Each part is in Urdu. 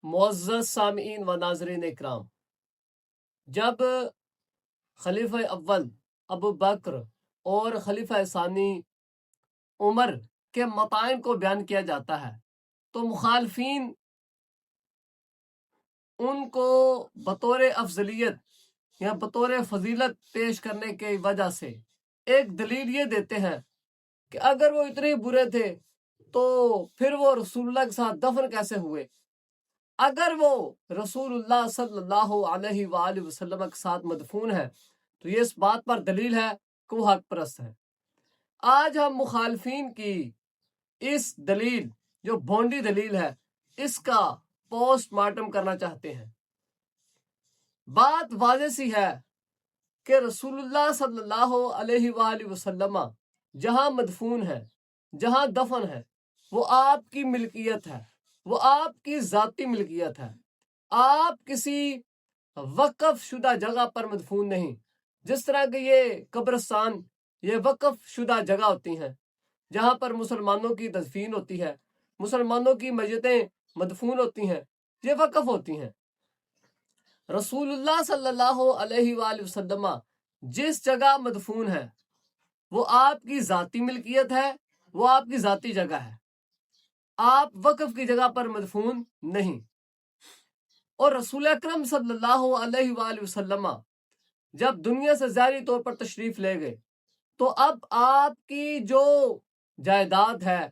معزز سامعین و ناظرین اکرام، جب خلیفہ اول ابو بکر اور خلیفہ ثانی عمر کے مطائن کو بیان کیا جاتا ہے تو مخالفین ان کو بطور افضلیت یا بطور فضیلت پیش کرنے کی وجہ سے ایک دلیل یہ دیتے ہیں کہ اگر وہ اتنے برے تھے تو پھر وہ رسول اللہ کے ساتھ دفن کیسے ہوئے؟ اگر وہ رسول اللہ صلی اللہ علیہ وآلہ وسلم کے ساتھ مدفون ہے تو یہ اس بات پر دلیل ہے کہ وہ حق پرست ہے۔ آج ہم مخالفین کی اس دلیل جو بھونڈی دلیل ہے اس کا پوسٹ مارٹم کرنا چاہتے ہیں۔ بات واضح سی ہے کہ رسول اللہ صلی اللہ علیہ وآلہ وسلم جہاں مدفون ہے، جہاں دفن ہے، وہ آپ کی ملکیت ہے، وہ آپ کی ذاتی ملکیت ہے۔ آپ کسی وقف شدہ جگہ پر مدفون نہیں، جس طرح کہ یہ قبرستان یہ وقف شدہ جگہ ہوتی ہیں جہاں پر مسلمانوں کی تدفین ہوتی ہے، مسلمانوں کی میتیں مدفون ہوتی ہیں، یہ وقف ہوتی ہیں۔ رسول اللہ صلی اللہ علیہ وآلہ وسلم جس جگہ مدفون ہے وہ آپ کی ذاتی ملکیت ہے، وہ آپ کی ذاتی جگہ ہے، آپ وقف کی جگہ پر مدفون نہیں۔ اور رسول اکرم صلی اللہ علیہ وآلہ وسلم جب دنیا سے ظاہری طور پر تشریف لے گئے تو اب آپ کی جو جائیداد ہے،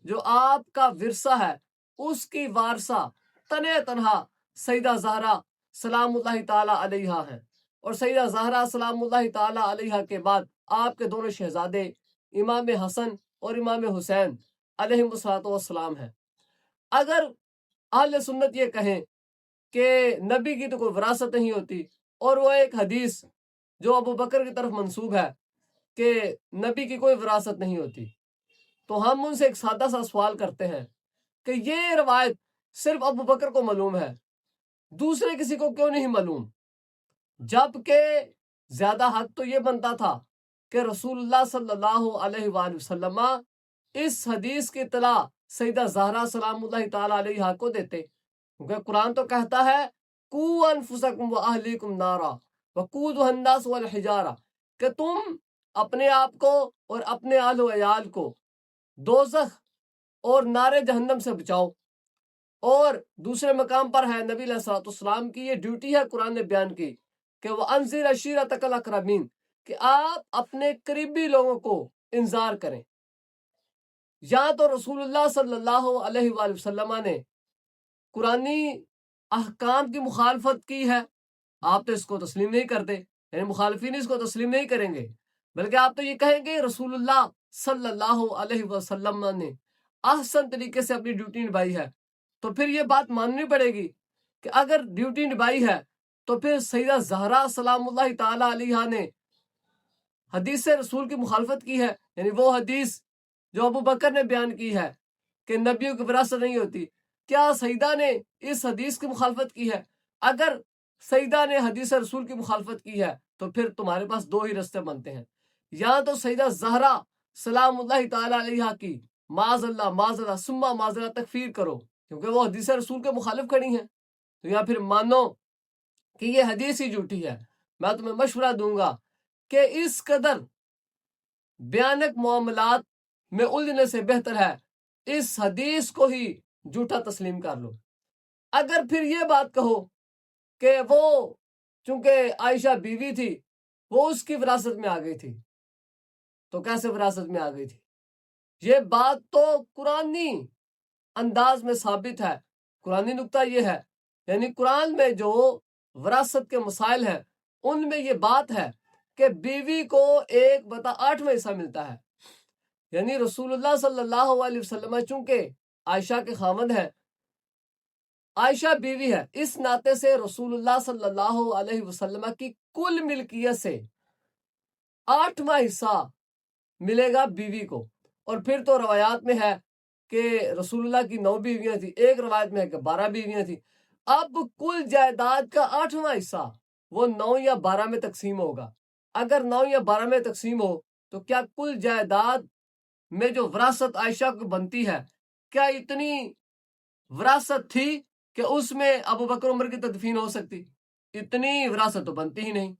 جو آپ کا ورثہ ہے، اس کی وارثہ تنہا سیدہ زہرا سلام اللہ تعالی علیہا ہیں، اور سیدہ زہرا سلام اللہ تعالی علیہا کے بعد آپ کے دونوں شہزادے امام حسن اور امام حسین علیہ السلام ہیں۔ اگر اہل سنت یہ کہیں کہ نبی کی تو کوئی وراثت نہیں ہوتی، اور وہ ایک حدیث جو ابو بکر کی طرف منسوب ہے کہ نبی کی کوئی وراثت نہیں ہوتی، تو ہم ان سے ایک سادہ سا سوال کرتے ہیں کہ یہ روایت صرف ابو بکر کو معلوم ہے، دوسرے کسی کو کیوں نہیں معلوم؟ جبکہ زیادہ حق تو یہ بنتا تھا کہ رسول اللہ صلی اللہ علیہ وآلہ وسلم اس حدیث کی اطلاع سیدہ زہرا سلام اللہ تعالی علیہا کو دیتے، کیونکہ قرآن تو کہتا ہے قُوا أَنفُسَكُمْ وَأَهْلِيكُمْ نَارًا وَقُودُهَا النَّاسُ وَالْحِجَارَةُ کہ تم اپنے آپ کو اور اپنے اہل و عیال کو دوزخ اور نار جہنم سے بچاؤ۔ اور دوسرے مقام پر ہے نبی علیہ السلام کی یہ ڈیوٹی ہے قرآن نے بیان کی کہ وَأَنذِرْ عَشِيرَتَكَ الْأَقْرَبِينَ کہ آپ اپنے قریبی لوگوں کو انذار کریں۔ یا تو رسول اللہ صلی اللہ علیہ وآلہ وسلم نے قرآنی احکام کی مخالفت کی ہے، آپ تو اس کو تسلیم نہیں کرتے، یعنی مخالفین اس کو تسلیم نہیں کریں گے، بلکہ آپ تو یہ کہیں گے رسول اللہ صلی اللہ علیہ وسلم نے احسن طریقے سے اپنی ڈیوٹی نبھائی ہے۔ تو پھر یہ بات ماننی پڑے گی کہ اگر ڈیوٹی نبھائی ہے تو پھر سیدہ زہرا سلام اللہ تعالی علیہا نے حدیث رسول کی مخالفت کی ہے، یعنی وہ حدیث جو ابو بکر نے بیان کی ہے کہ نبیوں کی وراثت نہیں ہوتی، کیا سیدہ نے اس حدیث کی مخالفت کی ہے؟ اگر سیدہ نے حدیث رسول کی مخالفت کی ہے تو پھر تمہارے پاس دو ہی رستے بنتے ہیں، یا تو سیدہ زہرا سلام اللہ تعالی علیہا کی معاذ اللہ ثم معاذ اللہ تکفیر کرو کیونکہ وہ حدیث رسول کے مخالف کھڑی ہیں، تو یا پھر مانو کہ یہ حدیث ہی جھوٹی ہے۔ میں تمہیں مشورہ دوں گا کہ اس قدر بیانک معاملات میں الجھنے سے بہتر ہے اس حدیث کو ہی جھوٹا تسلیم کر لو۔ اگر پھر یہ بات کہو کہ وہ چونکہ عائشہ بیوی تھی وہ اس کی وراثت میں آ گئی تھی، تو کیسے وراثت میں آ گئی تھی؟ یہ بات تو قرآنی انداز میں ثابت ہے، قرآنی نقطہ یہ ہے، یعنی قرآن میں جو وراثت کے مسائل ہیں ان میں یہ بات ہے کہ بیوی کو 1/8 حصہ ملتا ہے، یعنی رسول اللہ صلی اللہ علیہ وسلم چونکہ عائشہ کے خاوند ہیں، عائشہ بیوی ہے، اس ناطے سے رسول اللہ صلی اللہ علیہ وسلم کی کل ملکیت سے 8واں حصہ ملے گا بیوی کو۔ اور پھر تو روایات میں ہے کہ رسول اللہ کی 9 بیویاں تھیں، ایک روایت میں ہے کہ 12 بیویاں تھیں۔ اب کل جائیداد کا 8واں حصہ وہ 9 یا 12 میں تقسیم ہوگا۔ اگر 9 یا 12 میں تقسیم ہو تو کیا کل جائیداد میں جو وراثت عائشہ کو بنتی ہے کیا اتنی وراثت تھی کہ اس میں ابو بکر عمر کی تدفین ہو سکتی؟ اتنی وراثت تو بنتی ہی نہیں۔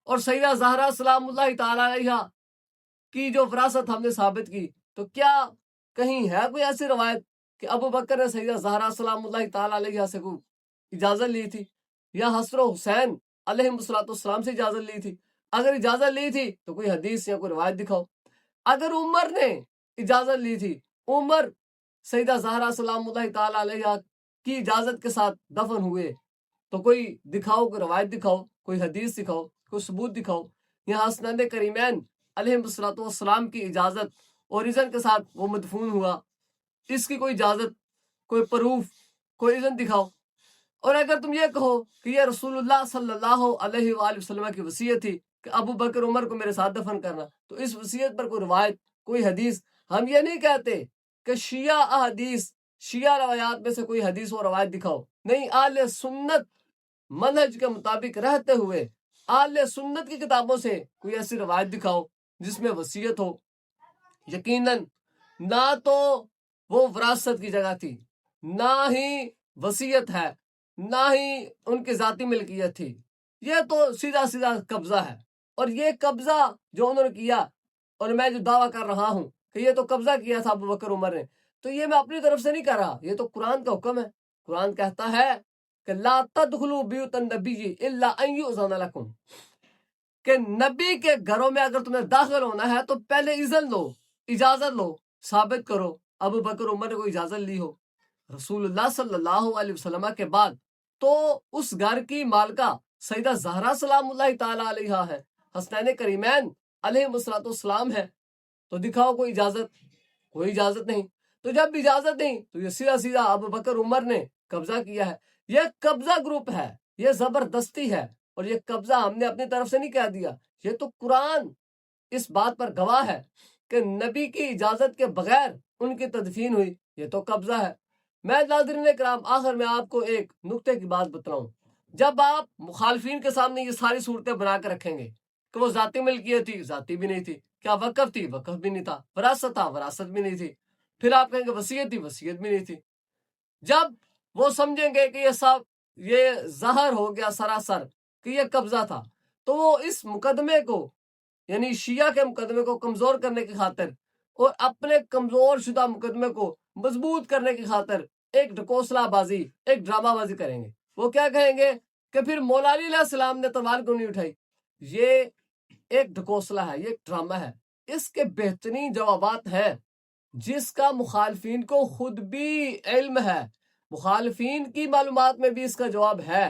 اور سیدہ زہرا سلام اللہ تعالی علیہا کی جو وراثت ہم نے ثابت کی، تو کیا کہیں ہے کوئی ایسی روایت کہ ابو بکر نے سیدہ زہرا سلام اللہ تعالی علیہا سے کوئی اجازت لی تھی، یا حسن و حسین علیہ السلام سے اجازت لی تھی؟ اگر اجازت لی تھی تو کوئی حدیث یا کوئی روایت دکھاؤ۔ اگر عمر نے اجازت لی تھی، عمر سیدہ زہرا سلام اللہ تعالی علیہا کی اجازت کے ساتھ دفن ہوئے، تو کوئی دکھاؤ، کوئی روایت دکھاؤ، کوئی حدیث دکھاؤ، کوئی ثبوت دکھاؤ۔ یہاں حسنین کریمین علیہ السلام کی اجازت اور اذن کے ساتھ وہ مدفون ہوا، اس کی کوئی اجازت، کوئی پروف، کوئی اذن دکھاؤ۔ اور اگر تم یہ کہو کہ یہ رسول اللہ صلی اللہ علیہ وآلہ وسلم کی وصیت تھی کہ ابو بکر عمر کو میرے ساتھ دفن کرنا، تو اس وصیت پر کوئی روایت، کوئی حدیث۔ ہم یہ نہیں کہتے کہ شیعہ احادیث، شیعہ روایات میں سے کوئی حدیث و روایت دکھاؤ، نہیں، اہل سنت منہج کے مطابق رہتے ہوئے اہل سنت کی کتابوں سے کوئی ایسی روایت دکھاؤ جس میں وصیت ہو۔ یقیناً نہ تو وہ وراثت کی جگہ تھی، نہ ہی وصیت ہے، نہ ہی ان کی ذاتی ملکیت تھی، یہ تو سیدھا سیدھا قبضہ ہے۔ اور یہ قبضہ جو انہوں نے کیا، اور میں جو دعویٰ کر رہا ہوں کہ یہ تو قبضہ کیا تھا ابو بکر عمر نے، تو یہ میں اپنی طرف سے نہیں کر رہا، یہ تو قرآن کا حکم ہے۔ قرآن کہتا ہے کہ لا تدخلوا بیوت النبی الا ان یؤذن لکم، کہ نبی کے گھروں میں اگر تمہیں داخل ہونا ہے تو پہلے اذن لو، اجازت لو، ثابت کرو ابو بکر عمر نے کوئی اجازت لی ہو رسول اللہ صلی اللہ علیہ وسلم کے بعد۔ تو اس گھر کی مالکہ سیدہ زہرا سلام اللہ تعالی علیہا ہے، حسنین کریمین علیہ السلام ہے، تو دکھاؤ کوئی اجازت۔ کوئی اجازت نہیں۔ تو جب اجازت نہیں تو یہ سیدھا سیدھا ابو بکر عمر نے قبضہ کیا ہے۔ یہ قبضہ گروپ ہے، یہ زبردستی ہے، اور یہ قبضہ ہم نے اپنی طرف سے نہیں کہہ دیا، یہ تو قرآن اس بات پر گواہ ہے کہ نبی کی اجازت کے بغیر ان کی تدفین ہوئی، یہ تو قبضہ ہے۔ میں ناظرین کرام آخر میں آپ کو ایک نقطے کی بات بتلاؤں، جب آپ مخالفین کے سامنے یہ ساری صورتیں بنا کے رکھیں گے کہ وہ ذاتی ملکیت تھی، ذاتی بھی نہیں تھی، کیا وقف تھی، وقف بھی نہیں تھا، وراثت تھا، وراثت بھی نہیں تھی، پھر آپ کہیں گے وصیت تھی، وصیت بھی نہیں تھی، جب وہ سمجھیں گے کہ یہ سب یہ ظاہر ہو گیا سراسر کہ یہ قبضہ تھا، تو وہ اس مقدمے کو، یعنی شیعہ کے مقدمے کو کمزور کرنے کی خاطر اور اپنے کمزور شدہ مقدمے کو مضبوط کرنے کی خاطر ایک ڈھکوسلا بازی، ایک ڈرامہ بازی کریں گے۔ وہ کیا کہیں گے کہ پھر مولا علی علیہ السلام نے تلوار کیوں نہیں اٹھائی؟ یہ ایک ڈھکوسلا ہے، یہ ایک ڈرامہ ہے۔ اس کے بہترین جوابات ہیں جس کا مخالفین کو خود بھی علم ہے، مخالفین کی معلومات میں بھی اس کا جواب ہے،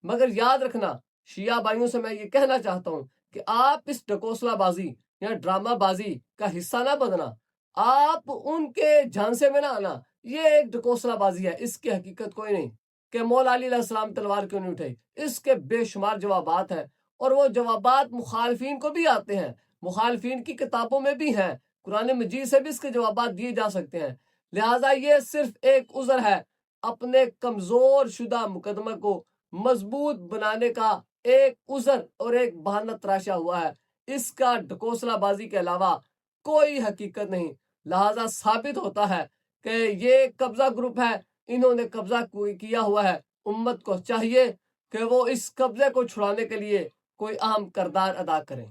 مگر یاد رکھنا شیعہ بھائیوں سے میں یہ کہنا چاہتا ہوں کہ آپ اس ڈھکوسلا بازی یا ڈرامہ بازی کا حصہ نہ بننا، آپ ان کے جھانسے میں نہ آنا۔ یہ ایک ڈھکوسلا بازی ہے، اس کی حقیقت کوئی نہیں کہ مولا علی علیہ السلام تلوار کیوں نہیں اٹھائی۔ اس کے بے شمار جوابات ہیں، اور وہ جوابات مخالفین کو بھی آتے ہیں، مخالفین کی کتابوں میں بھی ہیں، قرآن مجید سے بھی اس کے جوابات دیے جا سکتے ہیں۔ لہٰذا یہ صرف ایک عذر ہے، اپنے کمزور شدہ مقدمہ کو مضبوط بنانے کا ایک عذر اور ایک بہانہ تراشا ہوا ہے، اس کا ڈھکوسلا بازی کے علاوہ کوئی حقیقت نہیں۔ لہٰذا ثابت ہوتا ہے کہ یہ قبضہ گروپ ہے، انہوں نے قبضہ کیا ہوا ہے۔ امت کو چاہیے کہ وہ اس قبضے کو چھڑانے کے لیے کوئی اہم کردار ادا کریں۔